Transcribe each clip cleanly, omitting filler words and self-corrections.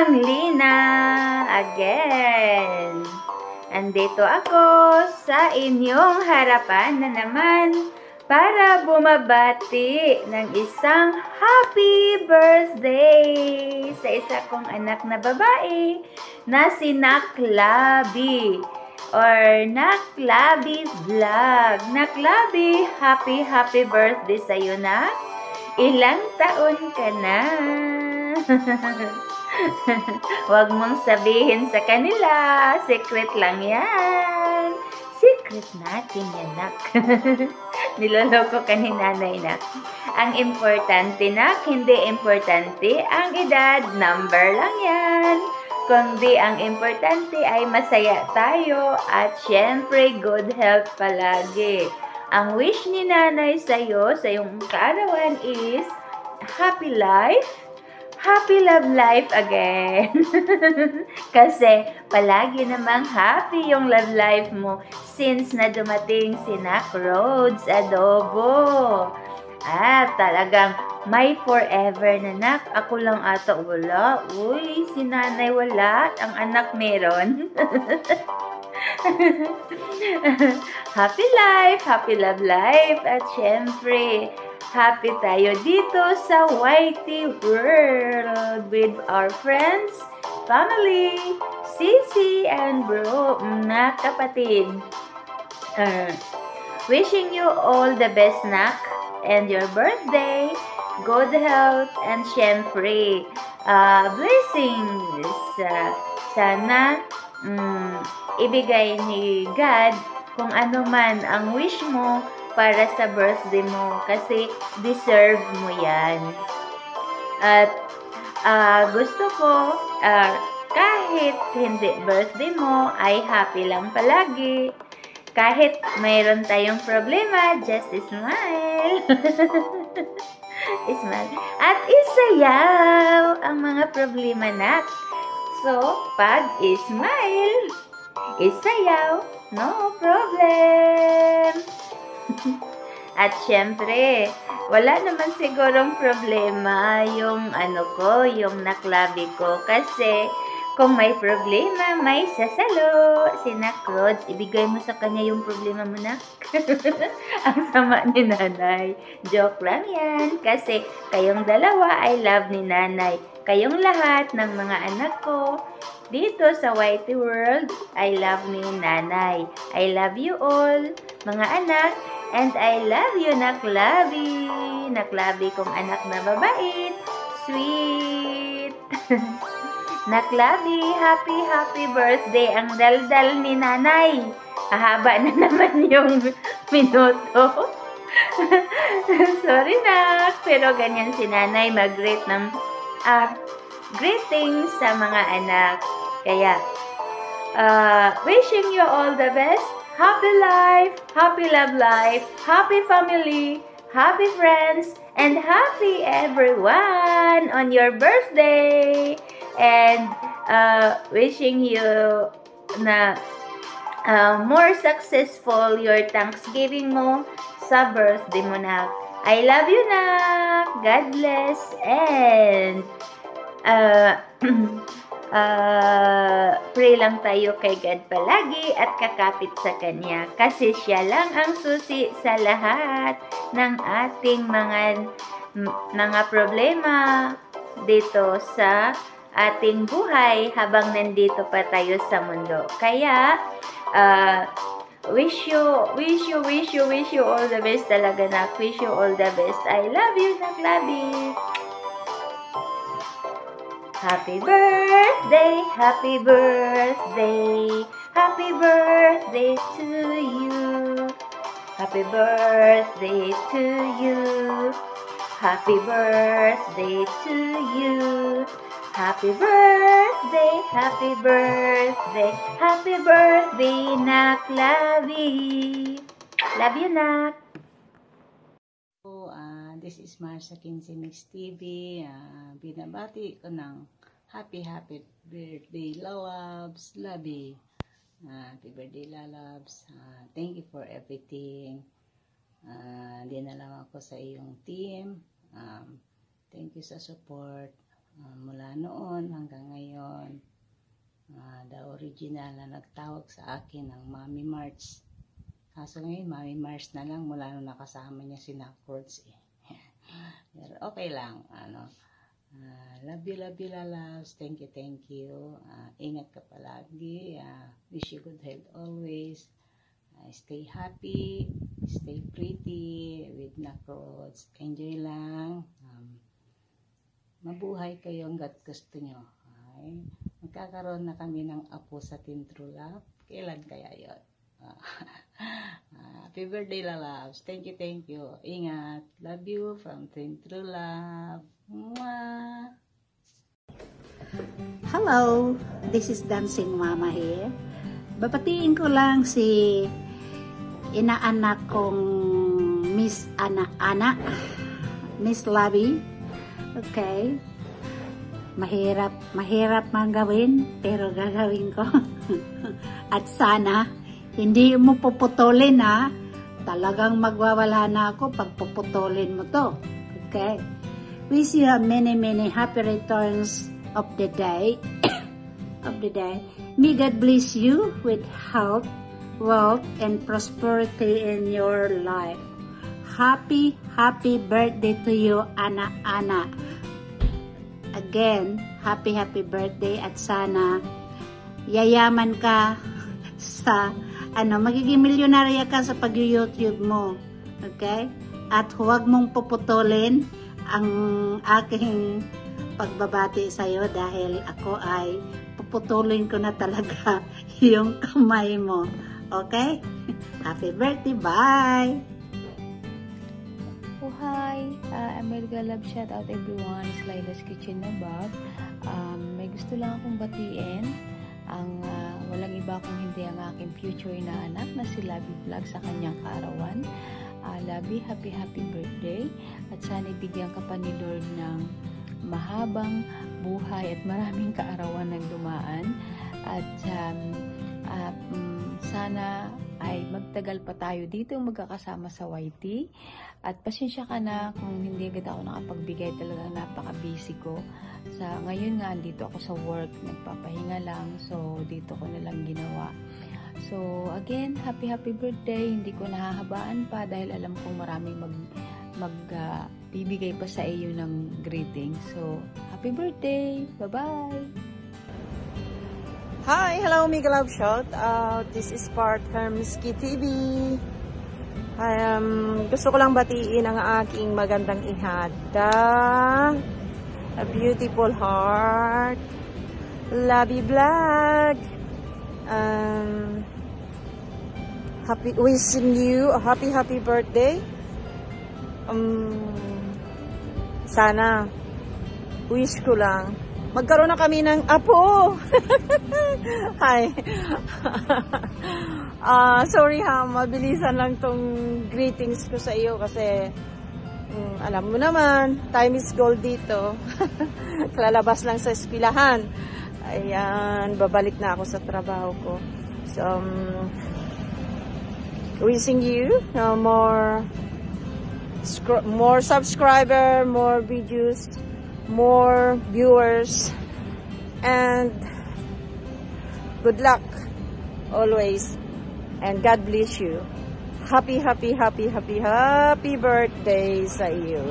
Ma'am Lina again. Andito ako sa inyong harapan na naman para bumabati ng isang happy birthday sa isa kong anak na babae na si Naklabi or Naklabi Vlog. Naklabi, happy birthday sa'yo na. Ilang taon ka na? Huwag mong sabihin sa kanila. Secret lang yan. Secret natin yan, nak. Niloloko ka ni nanay, nak. Ang importante, nak, hindi importante ang edad. Number lang yan. Kundi ang importante ay masaya tayo at syempre good health palagi. Ang wish ni nanay sa'yo, sa iyong kaarawan is happy life, happy love life again. Kasi palagi namang happy yung love life mo since na dumating si Nak Rhodes Adobo. Talagang may forever na, nak. Ako lang ata wala. Uy, si nanay wala. Ang anak meron. Happy life, happy love life, at syempre, happy tayo dito sa YT World with our friends, family, sisi, and bro, na kapatid. Wishing you all the best, nak, and your birthday, good health, and syempre, blessings. Sana, ibigay ni God kung ano man ang wish mo para sa birthday mo kasi deserve mo yan. At gusto ko kahit hindi birthday mo ay happy lang palagi. Kahit mayroon tayong problema, just smile. Smile. At isayaw ang mga problema, nak. So, pag smile, isayaw, no problem. At syempre, wala naman sigurong problema yung yung naklabi ko. Kasi, kung may problema, may sasalo. Si Nak Rhodes, ibigay mo sa kanya yung problema mo, nak. Ang sama ni nanay. Joke lang yan. Kasi, kayong dalawa, I love ni nanay. Kayong lahat ng mga anak ko, dito sa YT World, I love ni nanay. I love you all, mga anak, and I love you, Naklabi. Naklabi kong anak na mabait, sweet. Naklabi, happy birthday. Ang daldal ni nanay. Hahaba na naman yung minuto. Sorry, nak. Pero ganyan si nanay mag-greet ng greetings sa mga anak. Kaya, wishing you all the best. Happy life, happy love life, happy family, happy friends, and happy everyone on your birthday. And wishing you na more successful your Thanksgiving mo sa birthday mo, nak. I love you, nak. God bless. And pray lang tayo kay God palagi at kakapit sa Kanya. Kasi siya lang ang susi sa lahat ng ating mga problema dito sa ating buhay habang nandito pa tayo sa mundo. Kaya, wish you all the best talaga, nak. Wish you all the best. I love you, Naklabi. Happy birthday, happy birthday, happy birthday to you. Happy birthday to you. Happy birthday to you. Happy birthday, happy birthday, happy birthday, Naklabi. Love you, nak. This is Marsha Kinsey Mix TV. Binabati ko ng happy birthday, Lalabs, Labi. Happy birthday, Lalabs. Thank you for everything. Dinala ako sa iyong team. Thank you sa support. Mula noon hanggang ngayon. original na nagtawag sa akin ng Mami March. Kaso ngayon, Mami March na lang mula nung nakasama niya si Kurtz eh. Pero okay lang, love you, lalabs. Thank you. Ingat ka palagi. Wish you good health always. Stay happy, stay pretty with Kurtz. Enjoy lang. Mabuhay kayo hanggat gusto nyo. Magkakaroon na kami ng apo sa Team True Love. Kailan kaya yun? Happy birthday, lalabs. Thank you. Ingat. Love you from Team True Love. Mwah! Hello, this is Dancing Mama here. Babatiin ko lang si inaanak kong Miss Ana, Miss Labi. Okay. Mahirap man gawin, pero gagawin ko. At sana, hindi mo puputulin ha. Talagang magwawala na ako pag puputulin mo to. Okay? Wish you many happy returns of the day. May God bless you with health, wealth, and prosperity in your life. Happy birthday to you, Ana. Again, happy birthday at sana yayaman ka sa magiging milyonarya ka sa pag-YouTube mo. Okay? At huwag mong puputulin ang aking pagbabati sa iyo dahil ako ay puputulin ko na talaga yung kamay mo. Okay? Happy birthday. Bye! Oh, hi! I'm Melga Love. Shout out everyone. It's Laila's Kitchen na Bob. May gusto lang akong batiin. Walang iba kung hindi ang aking future na anak na si Labi Vlog sa kanyang kaarawan. Labi, happy birthday. At sana ibigyan ka pa ni Lord ng mahabang buhay at maraming kaarawan ng dumaan. At sana ay magtagal pa tayo dito magkakasama sa YT. At pasensya ka na kung hindi agad ako nakapagbigay, talagang napaka-busy ko. Ngayon nga, dito ako sa work, nagpapahinga lang. So, dito ko na lang ginawa. So, again, happy birthday. Hindi ko nahahabaan pa dahil alam kong maraming bibigay pa sa iyo ng greeting. So, happy birthday! Bye-bye! Hi! Hello, Mega Love. Shout out. This is Part Hermsky TV. Gusto ko lang batiin ang aking magandang ihada. A beautiful heart. Labi Vlog. Wishing you a happy birthday. Sana wish ko lang magkaroon na kami ng apo. Hi. Sorry ha, mabilisan lang tong greetings ko sa iyo kasi alam mo naman, time is gold dito. Lalabas lang sa eskwelahan. Ayan, babalik na ako sa trabaho ko. So, wishing you more subscriber, more videos, more viewers, and good luck always, and God bless you. Happy birthday sa iyo.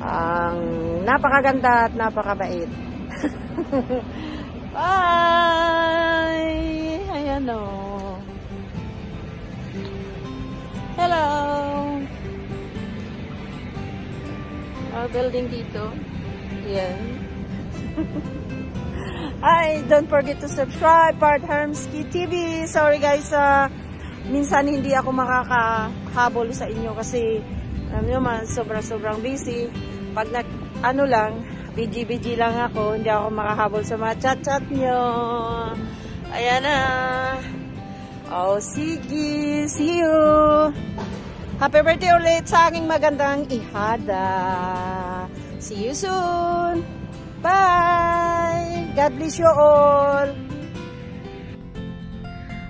Ang napakaganda at napakabait. Bye! Ayan o. Hello! Our building dito. Yan. Hi! Don't forget to subscribe, Part Hermsky TV. Sorry guys, minsan hindi ako makakahabol sa inyo kasi alam nyo man, sobrang busy. Pag BG lang ako, hindi ako makahabol sa mga chat nyo. Ayan na. Oh, sige. See you. Happy birthday ulit sa aking magandang ihada. See you soon. Bye. God bless you all.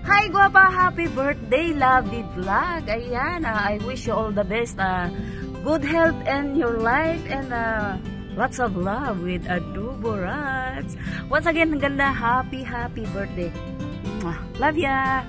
Hi, guwapa! Happy birthday, Labi Vlog! Ayan, I wish you all the best. Good health in your life and Lots of love with Adobo Rats. Once again, ang ganda. Happy birthday. Mwah. Love ya!